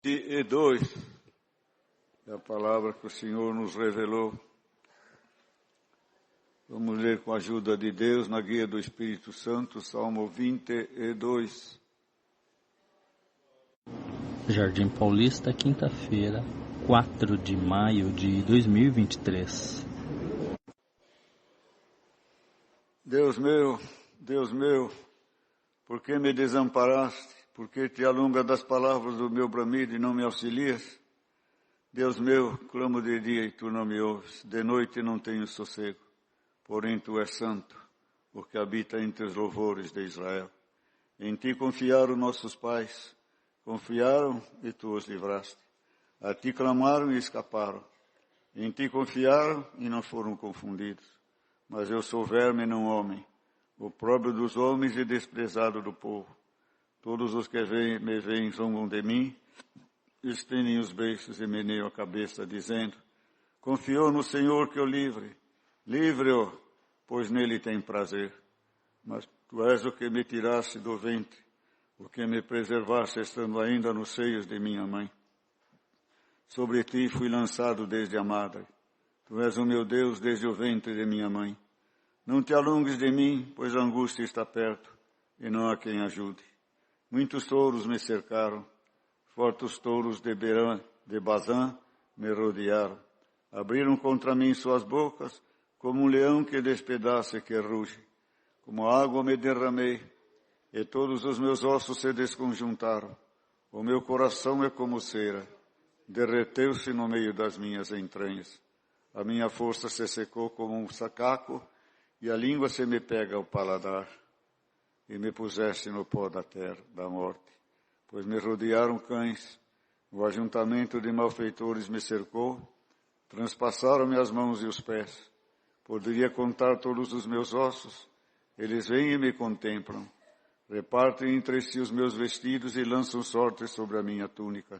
E 2, é a palavra que o Senhor nos revelou. Vamos ler com a ajuda de Deus, na guia do Espírito Santo, Salmo 22. Jardim Paulista, quinta-feira, 4 de maio de 2023. Deus meu, por que me desamparaste? Por que te alonga das palavras do meu bramido e não me auxilias? Deus meu, clamo de dia e tu não me ouves, de noite não tenho sossego, porém tu és santo, porque habita entre os louvores de Israel. Em ti confiaram nossos pais, confiaram e tu os livraste. A ti clamaram e escaparam. Em ti confiaram e não foram confundidos. Mas eu sou verme e não homem, opróbrio dos homens e desprezado do povo. Todos os que me veem zombam de mim, estendem os beiços e meneiam a cabeça, dizendo: confiou no Senhor que o livre. Livre-o, pois nele tem prazer. Mas tu és o que me tiraste do ventre, o que me preservaste estando ainda nos seios de minha mãe. Sobre ti fui lançado desde a madre. Tu és o meu Deus desde o ventre de minha mãe. Não te alongues de mim, pois a angústia está perto, e não há quem ajude. Muitos touros me cercaram, fortes touros de Bazã me rodearam. Abriram contra mim suas bocas, como um leão que despedaça e que ruge. Como água me derramei, e todos os meus ossos se desconjuntaram. O meu coração é como cera, derreteu-se no meio das minhas entranhas. A minha força se secou como um sacaco, e a língua se me pega ao paladar. E me puseste no pó da terra, da morte. Pois me rodearam cães, o ajuntamento de malfeitores me cercou, transpassaram-me as mãos e os pés. Poderia contar todos os meus ossos, eles vêm e me contemplam. Repartem entre si os meus vestidos e lançam sortes sobre a minha túnica.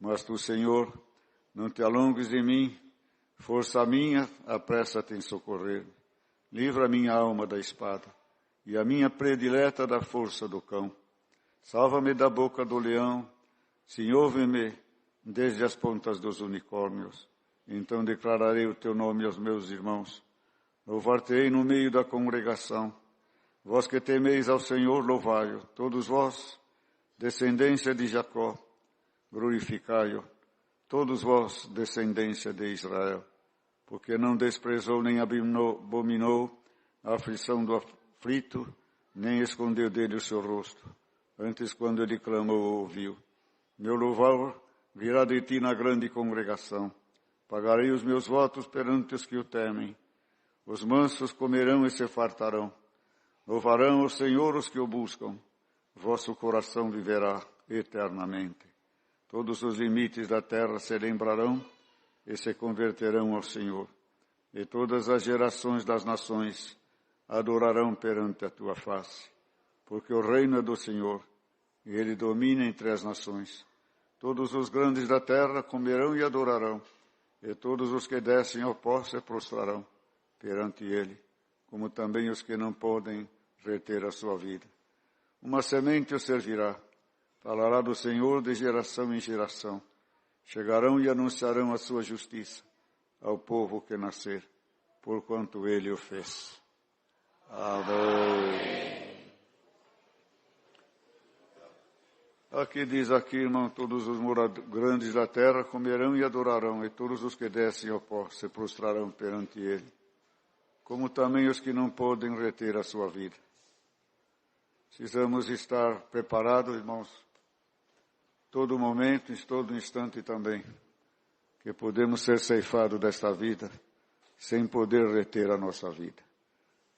Mas tu, Senhor, não te alongues de mim, força minha, apressa-te em socorrer-me. Livra a minha alma da espada, e a minha predileta da força do cão. Salva-me da boca do leão, sim, ouve-me desde as pontas dos unicórnios. Então declararei o teu nome aos meus irmãos. Louvar-te-ei no meio da congregação. Vós que temeis ao Senhor, louvai-o. Todos vós, descendência de Jacó, glorificai-o. Todos vós, descendência de Israel. Porque não desprezou nem abominou a aflição do aflito, nem escondeu dele o seu rosto. Antes, quando ele clamou, ouviu. Meu louvor virá de ti na grande congregação. Pagarei os meus votos perante os que o temem. Os mansos comerão e se fartarão. Louvarão o Senhor os que o buscam. Vosso coração viverá eternamente. Todos os limites da terra se lembrarão e se converterão ao Senhor. E todas as gerações das nações adorarão perante a tua face. Porque o reino é do Senhor, e ele domina entre as nações. Todos os grandes da terra comerão e adorarão, e todos os que descem ao pó se prostrarão perante ele, como também os que não podem reter a sua vida. Uma semente o servirá, falará do Senhor de geração em geração. Chegarão e anunciarão a sua justiça ao povo que nascer, porquanto ele o fez. Amém. Aqui diz aqui, irmão, todos os grandes da terra comerão e adorarão, e todos os que descem ao pó se prostrarão perante ele, como também os que não podem reter a sua vida. Precisamos estar preparados, irmãos, todo momento, em todo instante também, que podemos ser ceifados desta vida, sem poder reter a nossa vida.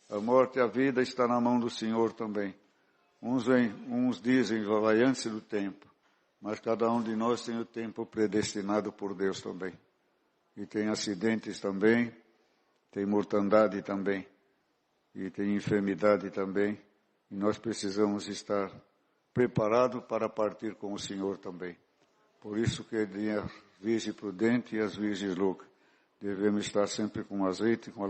A morte e a vida está na mão do Senhor também. Uns dizem, vai antes do tempo, mas cada um de nós tem o tempo predestinado por Deus também. E tem acidentes também, tem mortandade também, e tem enfermidade também, e nós precisamos estar preparados para partir com o Senhor também. Por isso que a virgem prudente e as virgens loucas devemos estar sempre com azeite, com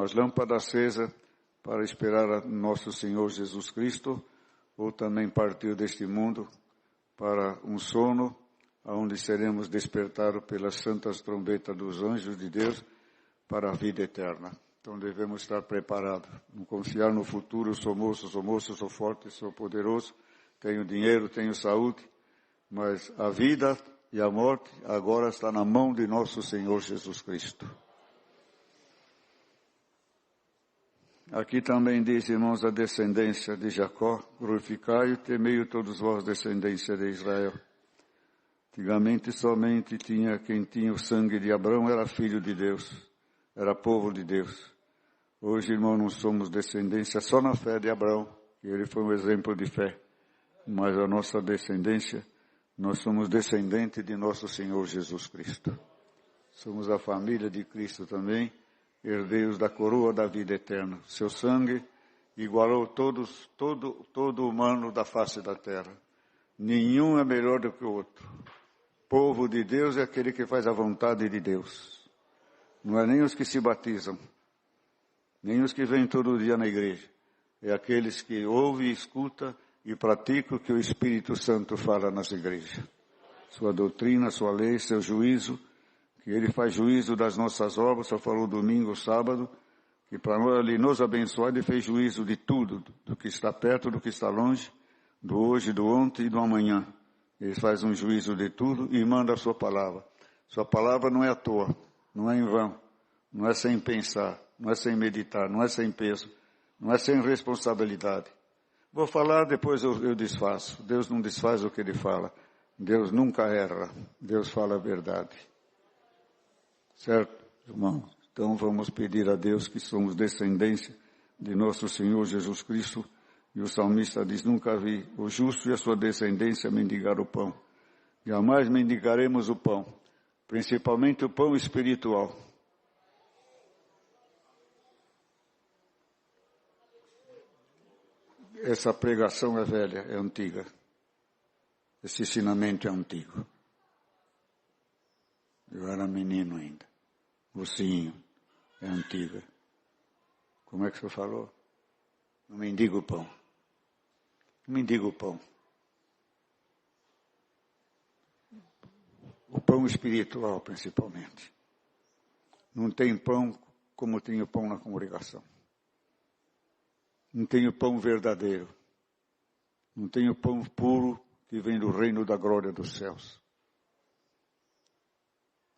as lâmpadas acesas, para esperar nosso Senhor Jesus Cristo, ou também partir deste mundo para um sono aonde seremos despertados pelas santas trombetas dos anjos de Deus para a vida eterna. Então devemos estar preparados, não confiar no futuro, sou moço, sou forte, sou poderoso, tenho dinheiro, tenho saúde, mas a vida e a morte agora está na mão de nosso Senhor Jesus Cristo. Aqui também diz, irmãos, a descendência de Jacó, glorificai e temei todos vós, descendência de Israel. Antigamente somente quem tinha o sangue de Abraão era filho de Deus, era povo de Deus. Hoje, irmão, não somos descendência só na fé de Abraão, que ele foi um exemplo de fé. Mas a nossa descendência, nós somos descendentes de nosso Senhor Jesus Cristo. Somos a família de Cristo também, herdeiros da coroa da vida eterna. Seu sangue igualou todo humano da face da terra. Nenhum é melhor do que o outro. Povo de Deus é aquele que faz a vontade de Deus. Não é nem os que se batizam, nem os que vêm todo dia na igreja. É aqueles que ouvem, escutam e praticam o que o Espírito Santo fala nas igrejas. Sua doutrina, sua lei, seu juízo, que ele faz juízo das nossas obras, só falou domingo, sábado, que para ele nos abençoar, ele fez juízo de tudo, do que está perto, do que está longe, do hoje, do ontem e do amanhã. Ele faz um juízo de tudo e manda a sua palavra. Sua palavra não é à toa, não é em vão, não é sem pensar, não é sem meditar, não é sem peso, não é sem responsabilidade. Vou falar, depois eu desfaço. Deus não desfaz o que ele fala. Deus nunca erra. Deus fala a verdade. Certo, irmão? Então vamos pedir a Deus que somos descendência de nosso Senhor Jesus Cristo. E o salmista diz, nunca vi o justo e a sua descendência mendigar o pão. Jamais mendigaremos o pão, principalmente o pão espiritual. Essa pregação é velha, é antiga. Esse ensinamento é antigo. Eu era menino ainda. Mocinho, é antiga. Como é que o senhor falou? Não mendiga o pão. Não mendiga o pão. O pão espiritual, principalmente. Não tem pão como tem o pão na congregação. Não tem o pão verdadeiro. Não tem o pão puro que vem do reino da glória dos céus.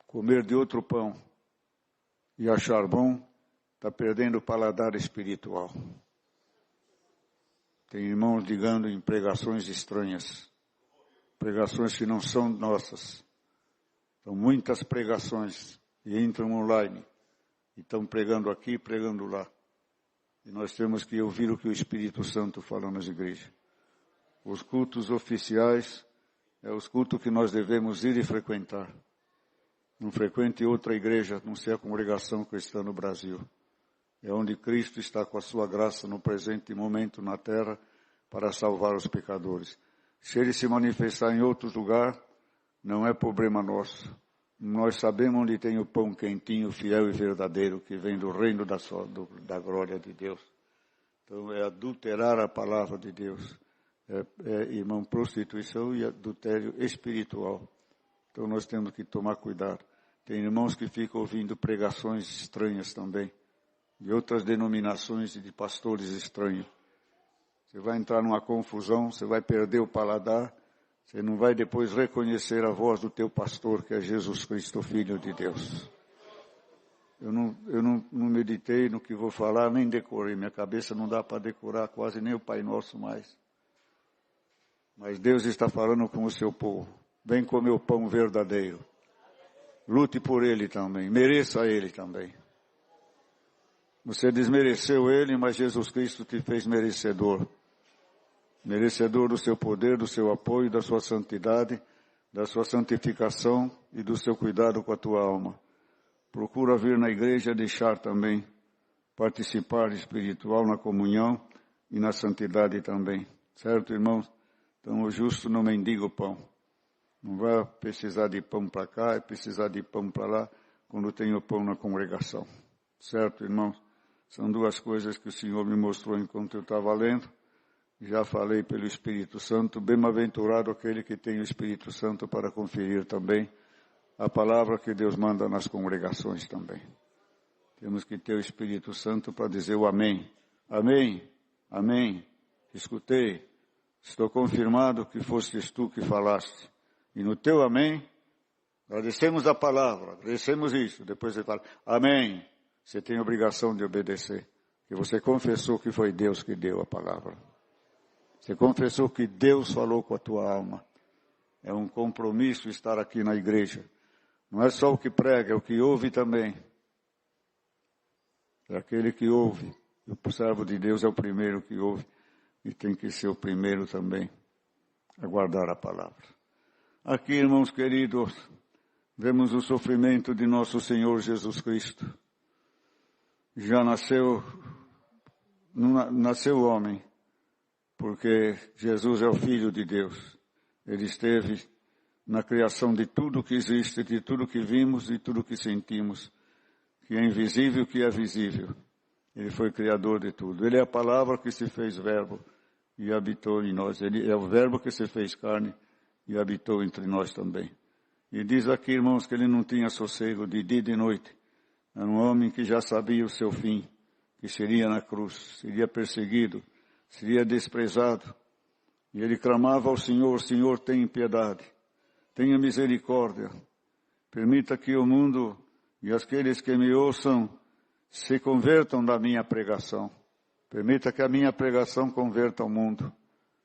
Comer de outro pão e achar bom, está perdendo o paladar espiritual. Tem irmãos ligando em pregações estranhas. Pregações que não são nossas. São muitas pregações e entram online. E estão pregando aqui, pregando lá. E nós temos que ouvir o que o Espírito Santo fala nas igrejas. Os cultos oficiais é os cultos que nós devemos ir e frequentar. Não frequente outra igreja, não ser a congregação cristã no Brasil. É onde Cristo está com a sua graça no presente momento na terra para salvar os pecadores. Se ele se manifestar em outro lugar, não é problema nosso. Nós sabemos onde tem o pão quentinho, fiel e verdadeiro, que vem do reino da glória de Deus. Então é adulterar a palavra de Deus. Irmão, prostituição e adultério espiritual. Então nós temos que tomar cuidado. Tem irmãos que ficam ouvindo pregações estranhas também, de outras denominações e de pastores estranhos. Você vai entrar numa confusão, você vai perder o paladar, você não vai depois reconhecer a voz do teu pastor, que é Jesus Cristo, Filho de Deus. Eu não meditei no que vou falar, nem decorei. Minha cabeça não dá para decorar quase nem o Pai Nosso mais. Mas Deus está falando com o seu povo. Vem comer o pão verdadeiro. Lute por ele também. Mereça ele também. Você desmereceu ele, mas Jesus Cristo te fez merecedor. Merecedor do seu poder, do seu apoio, da sua santidade, da sua santificação e do seu cuidado com a tua alma. Procura vir na igreja deixar também participar espiritual na comunhão e na santidade também. Certo, irmãos? Então o justo não mendiga o pão. Não vai precisar de pão para cá, é precisar de pão para lá, quando tem o pão na congregação. Certo, irmãos? São duas coisas que o Senhor me mostrou enquanto eu estava lendo. Já falei pelo Espírito Santo, bem-aventurado aquele que tem o Espírito Santo para conferir também a palavra que Deus manda nas congregações também. Temos que ter o Espírito Santo para dizer o amém. Amém, amém, escutei, estou confirmado que fostes tu que falaste. E no teu amém, agradecemos a palavra, agradecemos isso. Depois você fala, amém, você tem a obrigação de obedecer. Que você confessou que foi Deus que deu a palavra. Você confessou que Deus falou com a tua alma. É um compromisso estar aqui na igreja. Não é só o que prega, é o que ouve também. É aquele que ouve. O servo de Deus é o primeiro que ouve. E tem que ser o primeiro também a guardar a palavra. Aqui, irmãos queridos, vemos o sofrimento de nosso Senhor Jesus Cristo. Já nasceu homem. Porque Jesus é o Filho de Deus. Ele esteve na criação de tudo que existe, de tudo que vimos e tudo que sentimos, que é invisível e que é visível. Ele foi criador de tudo. Ele é a palavra que se fez verbo e habitou em nós. Ele é o verbo que se fez carne e habitou entre nós também. E diz aqui, irmãos, que ele não tinha sossego de dia e de noite. Era um homem que já sabia o seu fim, que seria na cruz, seria perseguido, seria desprezado. E ele clamava ao Senhor, Senhor, tenha piedade, tenha misericórdia. Permita que o mundo e aqueles que me ouçam se convertam da minha pregação. Permita que a minha pregação converta o mundo.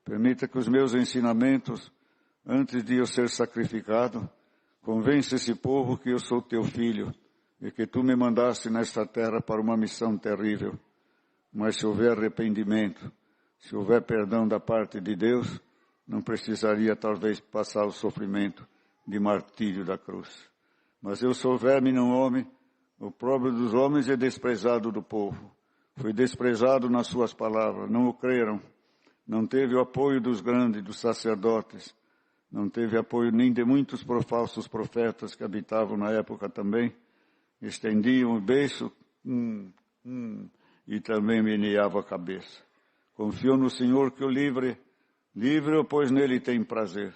Permita que os meus ensinamentos, antes de eu ser sacrificado, convença esse povo que eu sou teu filho e que tu me mandaste nesta terra para uma missão terrível. Mas se houver arrependimento, se houver perdão da parte de Deus, não precisaria talvez passar o sofrimento de martírio da cruz. Mas eu sou verme, não homem, o próprio dos homens é desprezado do povo. Foi desprezado nas suas palavras, não o creram. Não teve o apoio dos grandes, dos sacerdotes. Não teve apoio nem de muitos falsos profetas que habitavam na época também. Estendiam o beiço e também meneava a cabeça. Confiou no Senhor que o livre, pois nele tem prazer.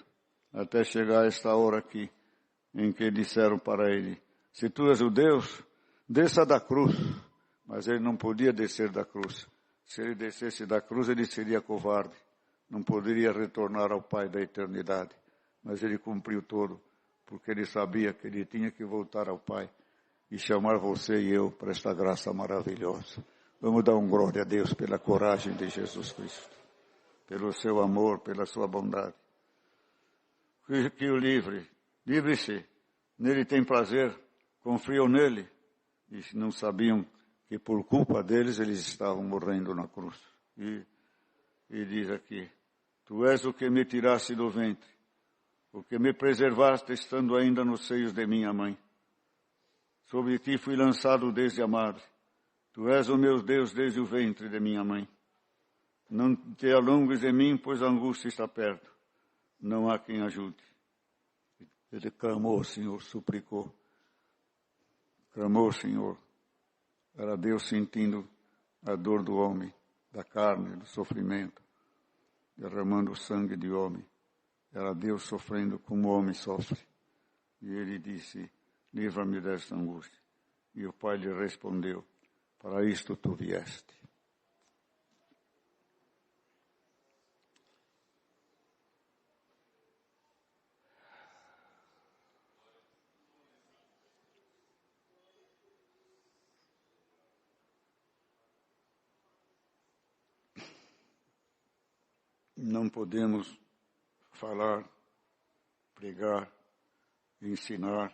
Até chegar a esta hora aqui, em que disseram para ele, se tu és o Deus, desça da cruz. Mas ele não podia descer da cruz. Se ele descesse da cruz, ele seria covarde. Não poderia retornar ao Pai da eternidade. Mas ele cumpriu todo, porque ele sabia que ele tinha que voltar ao Pai e chamar você e eu para esta graça maravilhosa. Vamos dar glória a Deus pela coragem de Jesus Cristo, pelo seu amor, pela sua bondade. Que o livre-se, nele tem prazer, confiam nele, e não sabiam que por culpa deles eles estavam morrendo na cruz. E diz aqui, tu és o que me tiraste do ventre, o que me preservaste estando ainda nos seios de minha mãe. Sobre ti fui lançado desde a madre. Tu és o meu Deus desde o ventre de minha mãe. Não te alongues de mim, pois a angústia está perto. Não há quem ajude. Ele clamou, Senhor, suplicou. Clamou, Senhor. Era Deus sentindo a dor do homem, da carne, do sofrimento, derramando o sangue de homem. Era Deus sofrendo como o homem sofre. E ele disse, livra-me desta angústia. E o Pai lhe respondeu, para isto tu vieste. Não podemos falar, pregar, ensinar,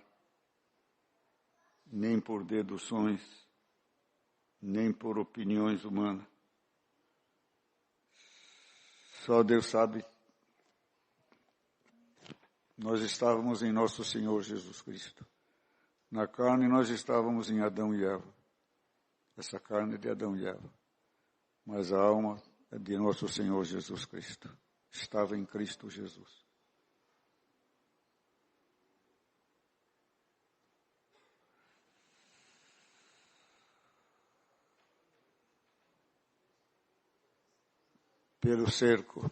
nem por deduções, nem por opiniões humanas. Só Deus sabe. Nós estávamos em nosso Senhor Jesus Cristo. Na carne nós estávamos em Adão e Eva. Essa carne é de Adão e Eva. Mas a alma é de nosso Senhor Jesus Cristo. Estava em Cristo Jesus. pelo cerco,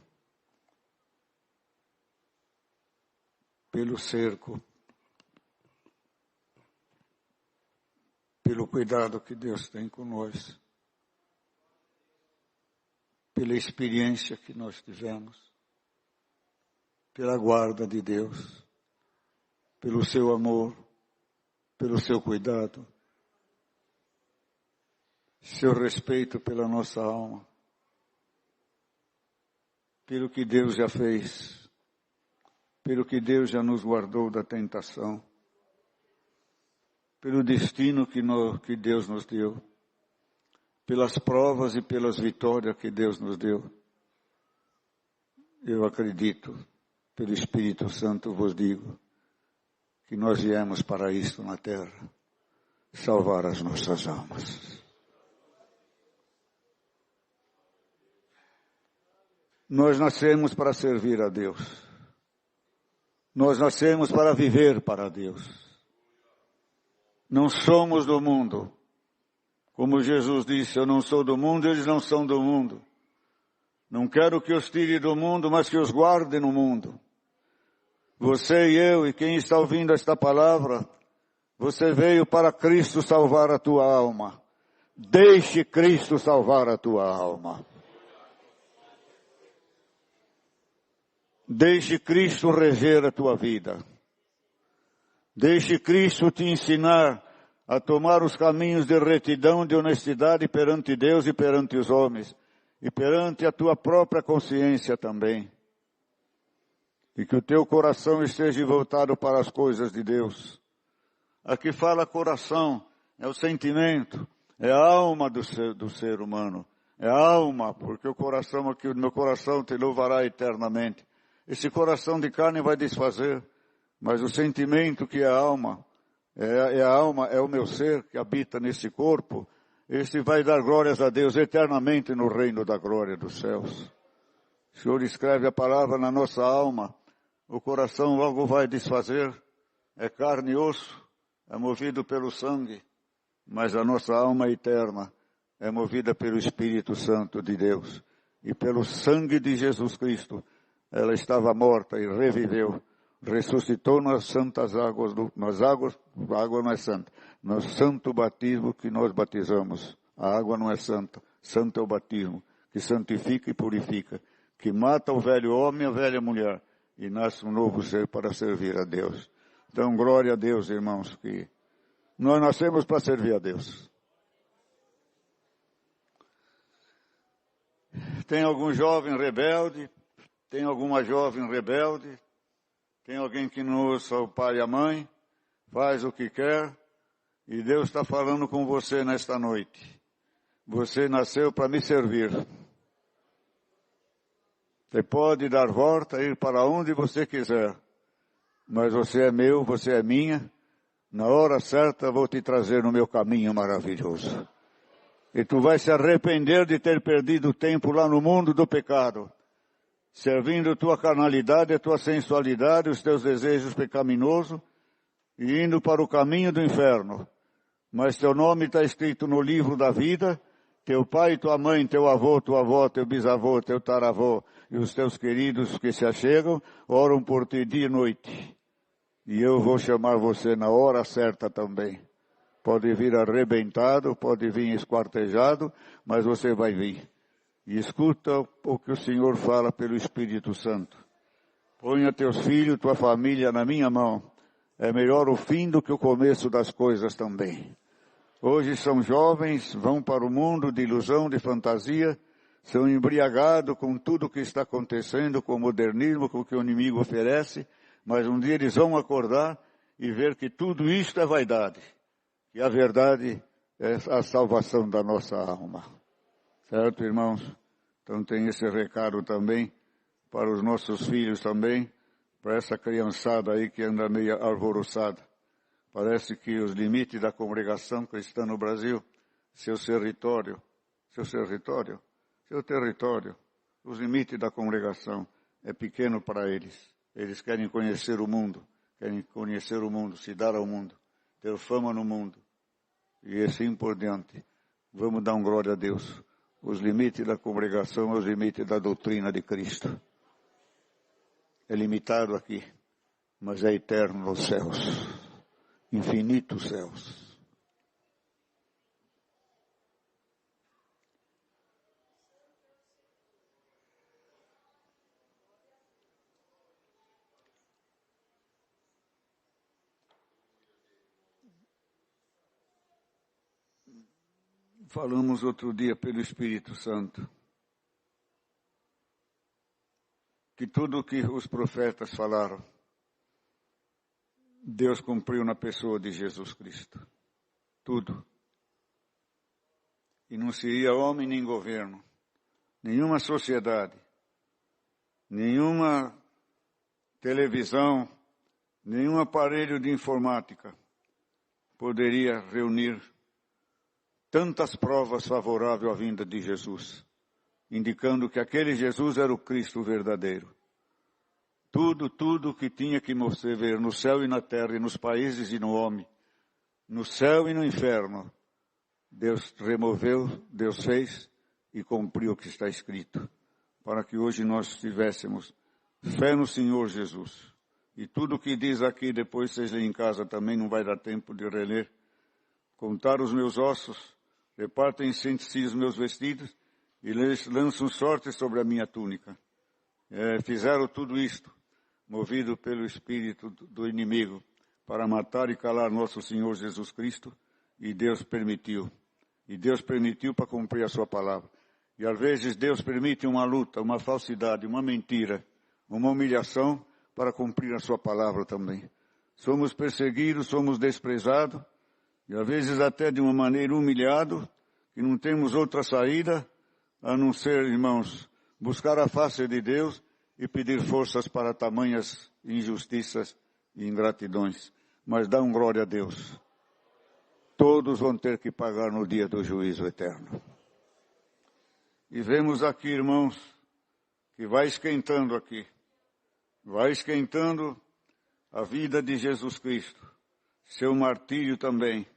pelo cuidado que Deus tem com nós, pela experiência que nós tivemos, pela guarda de Deus, pelo seu amor, pelo seu cuidado, seu respeito pela nossa alma, pelo que Deus já fez, pelo que Deus já nos guardou da tentação, pelo destino que Deus nos deu, pelas provas e pelas vitórias que Deus nos deu. Eu acredito, pelo Espírito Santo vos digo, que nós viemos para isto na terra, salvar as nossas almas. Nós nascemos para servir a Deus. Nós nascemos para viver para Deus. Não somos do mundo. Como Jesus disse, eu não sou do mundo, eles não são do mundo. Não quero que os tire do mundo, mas que os guarde no mundo. Você e eu, e quem está ouvindo esta palavra, você veio para Cristo salvar a tua alma. Deixe Cristo salvar a tua alma. Deixe Cristo reger a tua vida. Deixe Cristo te ensinar a tomar os caminhos de retidão, de honestidade perante Deus e perante os homens. E perante a tua própria consciência também. E que o teu coração esteja voltado para as coisas de Deus. Aqui fala coração, é o sentimento, é a alma do ser humano. É a alma, porque o coração aqui, o meu coração te louvará eternamente. Esse coração de carne vai desfazer, mas o sentimento que é a alma, é o meu ser que habita nesse corpo, este vai dar glórias a Deus eternamente no reino da glória dos céus. O Senhor escreve a palavra na nossa alma, o coração logo vai desfazer, é carne e osso, é movido pelo sangue, mas a nossa alma eterna é movida pelo Espírito Santo de Deus e pelo sangue de Jesus Cristo. Ela estava morta e reviveu, ressuscitou nas santas águas, a água não é santa, no santo batismo que nós batizamos. A água não é santa, santo é o batismo, que santifica e purifica, que mata o velho homem e a velha mulher, e nasce um novo ser para servir a Deus. Então, glória a Deus, irmãos, que nós nascemos para servir a Deus. Tem algum jovem rebelde? Tem alguma jovem rebelde? Tem alguém que não ouça o pai e a mãe? Faz o que quer? E Deus está falando com você nesta noite. Você nasceu para me servir. Você pode dar volta, ir para onde você quiser. Mas você é meu, você é minha. Na hora certa vou te trazer no meu caminho maravilhoso. E tu vais se arrepender de ter perdido tempo lá no mundo do pecado. Servindo tua carnalidade, a tua sensualidade, os teus desejos pecaminosos, e indo para o caminho do inferno. Mas teu nome está escrito no livro da vida, teu pai, tua mãe, teu avô, tua avó, teu bisavô, teu taravô, e os teus queridos que se achegam, oram por ti dia e noite. E eu vou chamar você na hora certa também. Pode vir arrebentado, pode vir esquartejado, mas você vai vir. E escuta o que o Senhor fala pelo Espírito Santo. Ponha teus filhos, tua família na minha mão. É melhor o fim do que o começo das coisas também. Hoje são jovens, vão para o mundo de ilusão, de fantasia, são embriagados com tudo o que está acontecendo, com o modernismo, com o que o inimigo oferece, mas um dia eles vão acordar e ver que tudo isto é vaidade. E a verdade é a salvação da nossa alma. Certo, irmãos? Então tem esse recado também para os nossos filhos também, para essa criançada aí que anda meio alvoroçada. Parece que os limites da congregação cristã no Brasil, seu território, os limites da congregação é pequeno para eles. Eles querem conhecer o mundo, se dar ao mundo, ter fama no mundo. E assim por diante. Vamos dar glória a Deus. os limites da congregação, os limites da doutrina de Cristo. É limitado aqui, mas é eterno nos céus, infinitos céus. Falamos outro dia pelo Espírito Santo que tudo o que os profetas falaram, Deus cumpriu na pessoa de Jesus Cristo. Tudo. E não seria homem nem governo, nenhuma sociedade, nenhuma televisão, nenhum aparelho de informática poderia reunir tantas provas favoráveis à vinda de Jesus, indicando que aquele Jesus era o Cristo verdadeiro. Tudo que tinha que você ver no céu e na terra, e nos países e no homem, no céu e no inferno, Deus removeu, Deus fez e cumpriu o que está escrito, para que hoje nós tivéssemos fé no Senhor Jesus. E tudo o que diz aqui, depois vocês lêem em casa também, não vai dar tempo de reler. Contar os meus ossos, repartem em si os meus vestidos e lançam sorte sobre a minha túnica. Fizeram tudo isto, movido pelo espírito do inimigo, para matar e calar nosso Senhor Jesus Cristo, e Deus permitiu. E Deus permitiu para cumprir a sua palavra. E às vezes Deus permite uma luta, uma falsidade, uma mentira, uma humilhação para cumprir a sua palavra também. Somos perseguidos, somos desprezados, e às vezes até de uma maneira humilhado, que não temos outra saída a não ser, irmãos, buscar a face de Deus e pedir forças para tamanhas injustiças e ingratidões. Mas dá glória a Deus. Todos vão ter que pagar no dia do juízo eterno. E vemos aqui, irmãos, que vai esquentando aqui. Vai esquentando a vida de Jesus Cristo. Seu martírio também.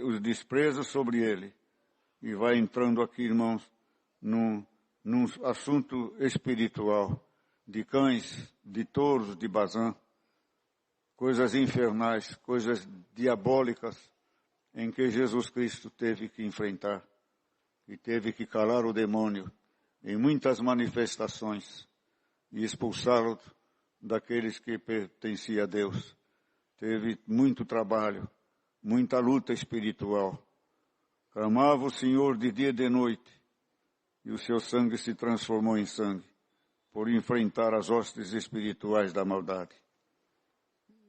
Os desprezos sobre ele. E vai entrando aqui, irmãos, num assunto espiritual. De cães, de touros, de Bazã. Coisas infernais, coisas diabólicas, em que Jesus Cristo teve que enfrentar. E teve que calar o demônio em muitas manifestações. E expulsá-lo daqueles que pertenciam a Deus. Teve muito trabalho, muita luta espiritual. Clamava o Senhor de dia e de noite, e o seu sangue se transformou em sangue, por enfrentar as hostes espirituais da maldade.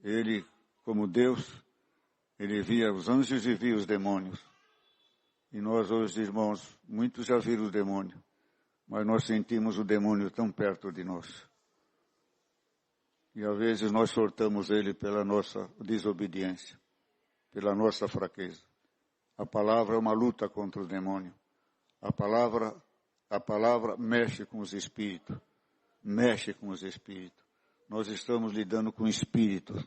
Ele, como Deus, ele via os anjos e via os demônios. E nós hoje, irmãos, muitos já viram o demônio, mas nós sentimos o demônio tão perto de nós. E às vezes nós sortamos ele pela nossa desobediência, pela nossa fraqueza. A palavra é uma luta contra o demônio. A palavra mexe com os espíritos. Mexe com os espíritos. Nós estamos lidando com espíritos.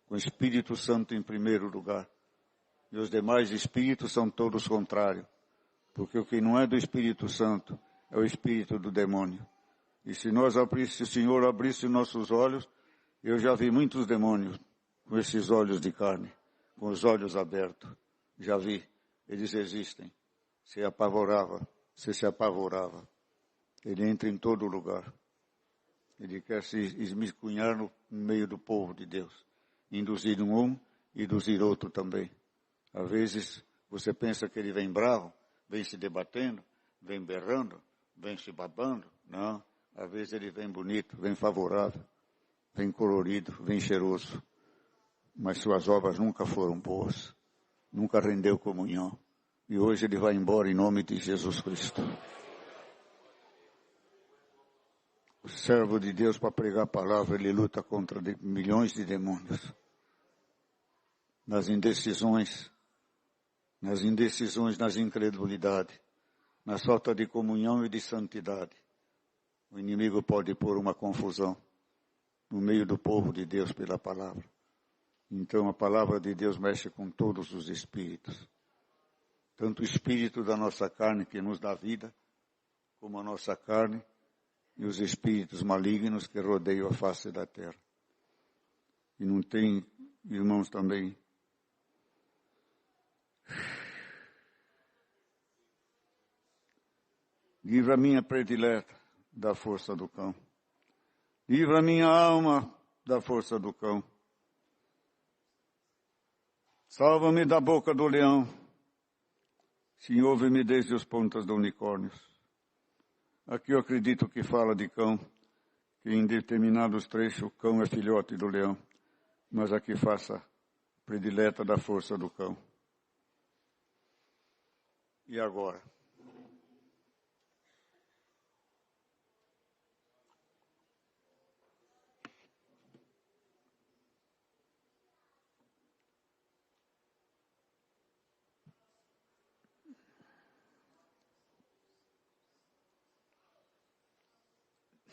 Com o Espírito Santo em primeiro lugar. E os demais espíritos são todos contrários. Porque o que não é do Espírito Santo é o espírito do demônio. E se o Senhor abrisse nossos olhos, eu já vi muitos demônios com esses olhos de carne, com os olhos abertos. Já vi. Eles existem. Se apavorava. Ele entra em todo lugar. Ele quer se esmiscunhar no meio do povo de Deus. Induzir um, induzir outro também. Às vezes você pensa que ele vem bravo, vem se debatendo, vem berrando, vem se babando. Não. Às vezes ele vem bonito, vem favorável, vem colorido, vem cheiroso. Mas suas obras nunca foram boas. Nunca rendeu comunhão. E hoje ele vai embora em nome de Jesus Cristo. O servo de Deus, para pregar a palavra, ele luta contra milhões de demônios. Nas indecisões, nas incredulidades, na falta de comunhão e de santidade. O inimigo pode pôr uma confusão no meio do povo de Deus pela palavra. Então a palavra de Deus mexe com todos os espíritos. tanto o espírito da nossa carne que nos dá vida, como a nossa carne e os espíritos malignos que rodeiam a face da terra. E não tem, irmãos, também livra a minha predileta da força do cão. Livra a minha alma da força do cão. Salva-me da boca do leão. Sim, ouve-me desde os pontas do unicórnio. Aqui eu acredito que fala de cão, que em determinados trechos o cão é filhote do leão, mas aqui faça predileta da força do cão. E agora?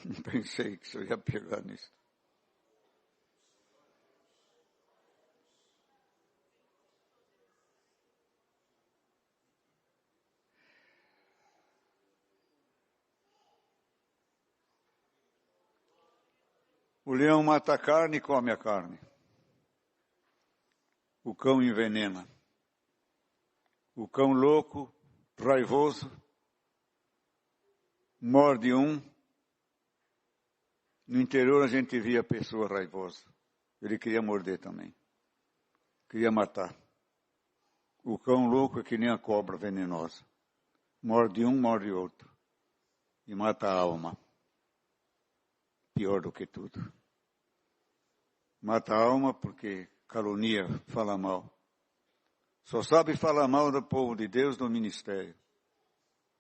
Não pensei que você ia pegar nisso. O leão mata a carne e come a carne. O cão envenena. O cão louco, raivoso, morde um. No interior a gente via a pessoa raivosa. Ele queria morder também. Queria matar. O cão louco é que nem a cobra venenosa. Morde um, morde outro. E mata a alma. Pior do que tudo. Mata a alma porque calunia, fala mal. Só sabe falar mal do povo de Deus no ministério.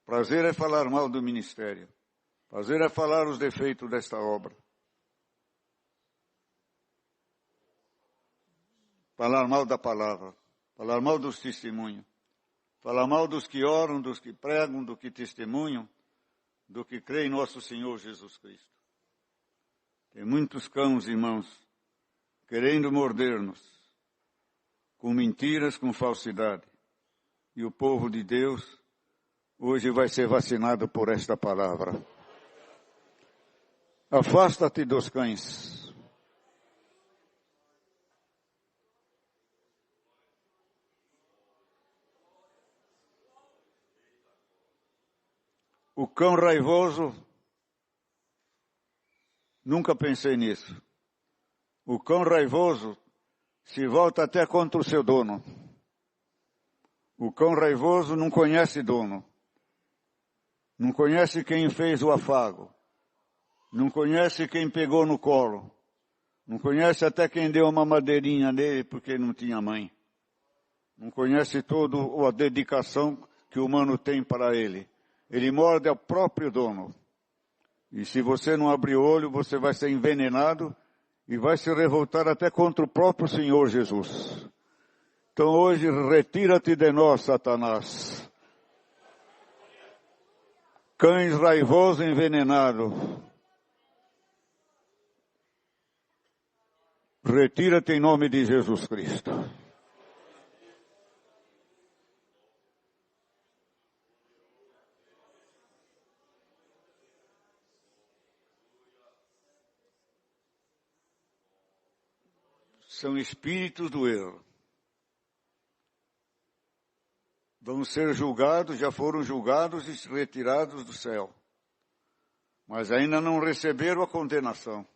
Prazer é falar mal do ministério. Prazer é falar os defeitos desta obra. Falar mal da palavra. Falar mal dos testemunhos. Falar mal dos que oram, dos que pregam, do que testemunham, do que creem em nosso Senhor Jesus Cristo. Tem muitos cães, irmãos, querendo morder-nos, com mentiras, com falsidade. E o povo de Deus hoje vai ser vacinado por esta palavra. Afasta-te dos cães. O cão raivoso, nunca pensei nisso. O cão raivoso se volta até contra o seu dono. O cão raivoso não conhece dono. Não conhece quem fez o afago. Não conhece quem pegou no colo. Não conhece até quem deu uma madeirinha nele porque não tinha mãe. Não conhece toda a dedicação que o humano tem para ele. Ele morde ao próprio dono. E se você não abrir o olho, você vai ser envenenado e vai se revoltar até contra o próprio Senhor Jesus. Então hoje, retira-te de nós, Satanás. Cães raivosos envenenados. Retira-te em nome de Jesus Cristo. São espíritos do erro. Vão ser julgados, já foram julgados e retirados do céu. Mas ainda não receberam a condenação.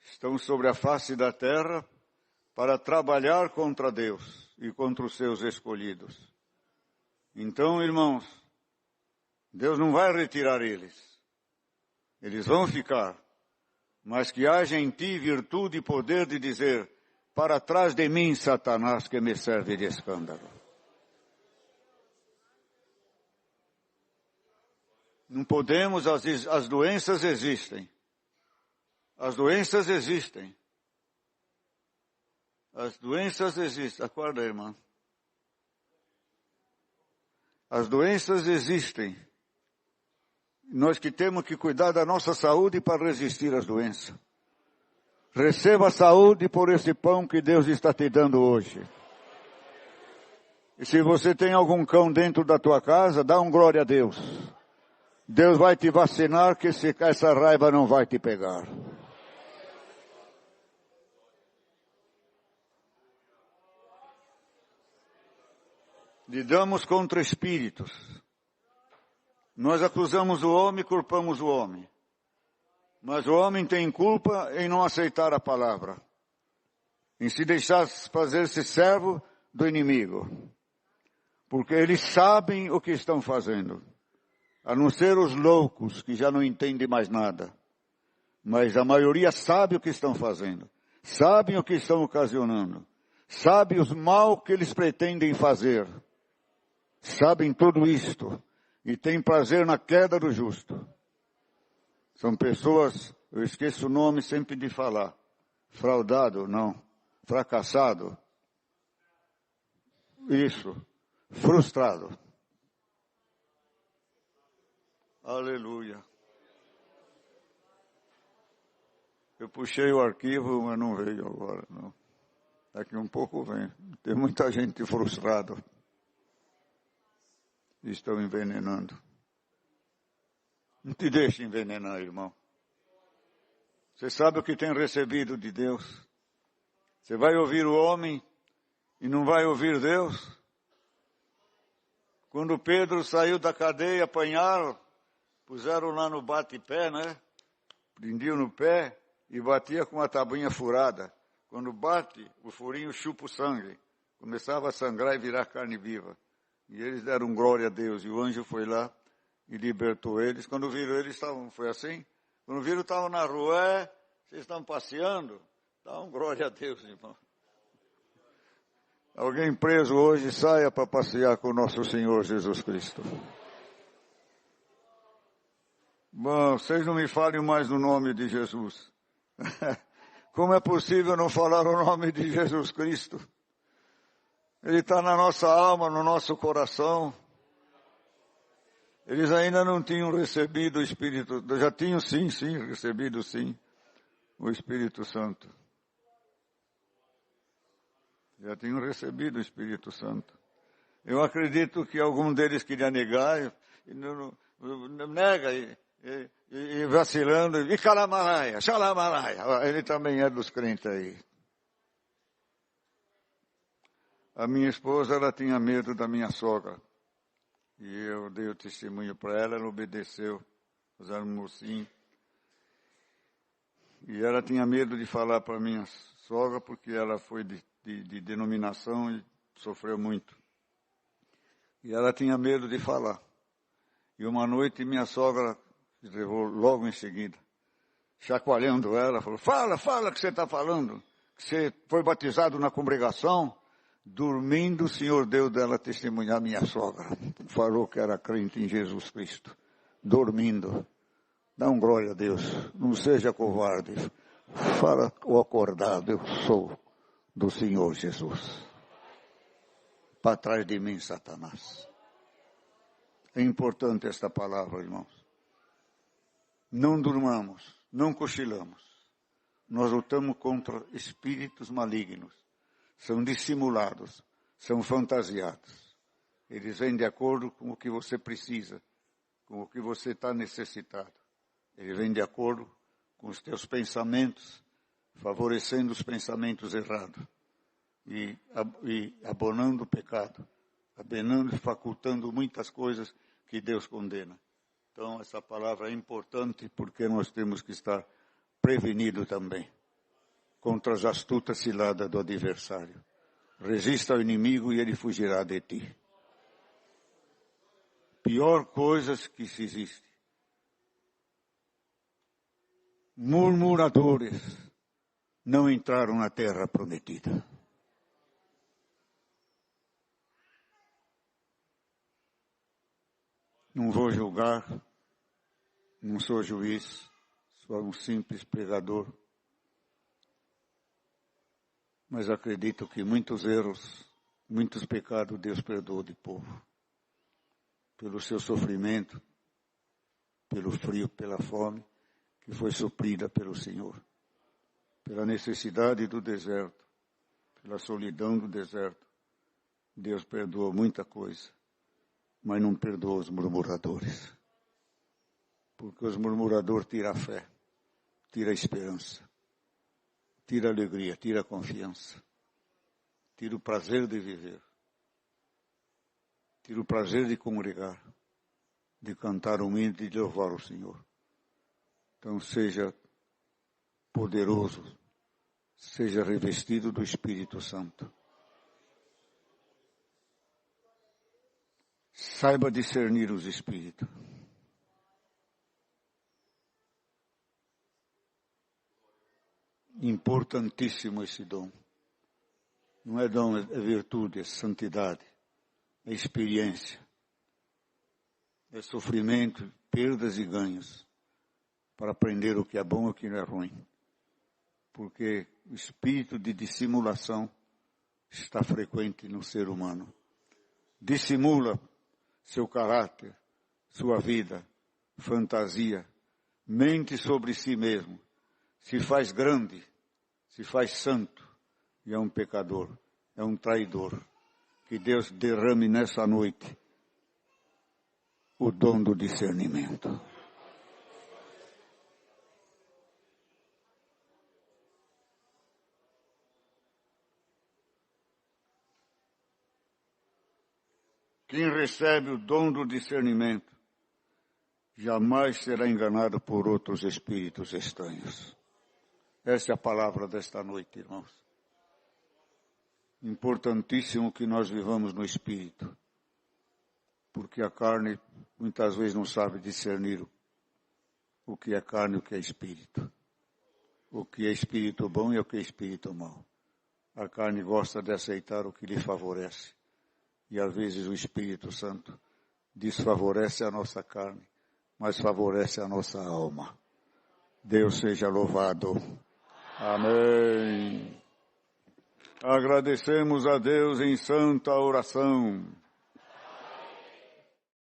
Estão sobre a face da terra para trabalhar contra Deus e contra os seus escolhidos. Então, irmãos, Deus não vai retirar eles. Eles vão ficar. Mas que haja em ti virtude e poder de dizer, para trás de mim, Satanás, que me serve de escândalo. Não podemos, as doenças existem. As doenças existem. As doenças existem. Acorda, irmã. As doenças existem. Nós que temos que cuidar da nossa saúde para resistir às doenças. Receba a saúde por esse pão que Deus está te dando hoje. E se você tem algum cão dentro da tua casa, dá um glória a Deus. Deus vai te vacinar que essa raiva não vai te pegar. Lidamos contra espíritos. Nós acusamos o homem e culpamos o homem. Mas o homem tem culpa em não aceitar a palavra, em se deixar fazer-se servo do inimigo. Porque eles sabem o que estão fazendo, a não ser os loucos que já não entendem mais nada. Mas a maioria sabe o que estão fazendo, sabem o que estão ocasionando, sabem os mal que eles pretendem fazer, sabem tudo isto e têm prazer na queda do justo. São pessoas, eu esqueço o nome sempre de falar, fraudado, não, fracassado, isso, frustrado. Aleluia. Eu puxei o arquivo, mas não veio agora, não. Daqui um pouco vem. Tem muita gente frustrada. Estão envenenando. Não te deixe envenenar, irmão. Você sabe o que tem recebido de Deus. Você vai ouvir o homem e não vai ouvir Deus. Quando Pedro saiu da cadeia, apanharam, puseram lá no bate-pé, né? Prendiam no pé e batia com uma tabuinha furada. Quando bate, o furinho chupa o sangue. Começava a sangrar e virar carne viva. E eles deram glória a Deus. E o anjo foi lá e libertou eles. Quando viram eles estavam, foi assim? Quando viram estavam na rua, vocês estão passeando? Dá um glória a Deus, irmão. Alguém preso hoje, saia para passear com o nosso Senhor Jesus Cristo. Bom, vocês não me falem mais no nome de Jesus. Como é possível não falar o nome de Jesus Cristo? Ele está na nossa alma, no nosso coração. Eles ainda não tinham recebido o Espírito, já tinham sim, recebido sim, o Espírito Santo. Já tinham recebido o Espírito Santo. Eu acredito que algum deles queria negar, nega e vacilando, e calamaraia, xalamaraia. Ele também é dos crentes aí. A minha esposa, ela tinha medo da minha sogra. E eu dei o testemunho para ela, ela obedeceu, fazendo um mocinho. E ela tinha medo de falar para minha sogra, porque ela foi de denominação e sofreu muito. E ela tinha medo de falar. E uma noite minha sogra levou logo em seguida, chacoalhando ela, falou, fala que você está falando, que você foi batizado na congregação. Dormindo, o Senhor deu dela testemunhar minha sogra. Falou que era crente em Jesus Cristo. Dormindo. Dá um glória a Deus. Não seja covarde. Fala o acordado, eu sou do Senhor Jesus. Para trás de mim, Satanás. É importante esta palavra, irmãos. Não durmamos, não cochilamos. Nós lutamos contra espíritos malignos. São dissimulados, são fantasiados. Eles vêm de acordo com o que você precisa, com o que você está necessitado. Eles vêm de acordo com os teus pensamentos, favorecendo os pensamentos errados e abonando o pecado, abonando e facultando muitas coisas que Deus condena. Então, essa palavra é importante porque nós temos que estar prevenidos também contra as astutas ciladas do adversário. Resista ao inimigo e ele fugirá de ti. Pior coisas que se existe. Murmuradores não entraram na terra prometida. Não vou julgar, não sou juiz, sou um simples pregador. Mas acredito que muitos erros, muitos pecados Deus perdoou de povo. Pelo seu sofrimento, pelo frio, pela fome, que foi suprida pelo Senhor. Pela necessidade do deserto, pela solidão do deserto. Deus perdoa muita coisa, mas não perdoa os murmuradores. Porque os murmuradores tiram a fé, tiram a esperança, tiram a alegria, tiram a confiança, tiram o prazer de viver, tiram o prazer de congregar, de cantar um hino e de louvar o Senhor. Então seja poderoso, seja revestido do Espírito Santo. Saiba discernir os espíritos. Importantíssimo esse dom. Não é dom, é virtude, é santidade, é experiência, é sofrimento, perdas e ganhos, para aprender o que é bom e o que não é ruim. Porque o espírito de dissimulação está frequente no ser humano. Dissimula seu caráter, sua vida, fantasia, mente sobre si mesmo, se faz grande, se faz santo, e é um pecador, é um traidor. Que Deus derrame nessa noite o dom do discernimento. Quem recebe o dom do discernimento jamais será enganado por outros espíritos estranhos. Essa é a palavra desta noite, irmãos. Importantíssimo que nós vivamos no espírito, porque a carne muitas vezes não sabe discernir o que é carne e o que é espírito. O que é espírito bom e o que é espírito mau. A carne gosta de aceitar o que lhe favorece. E às vezes o Espírito Santo desfavorece a nossa carne, mas favorece a nossa alma. Deus seja louvado. Amém. Agradecemos a Deus em santa oração.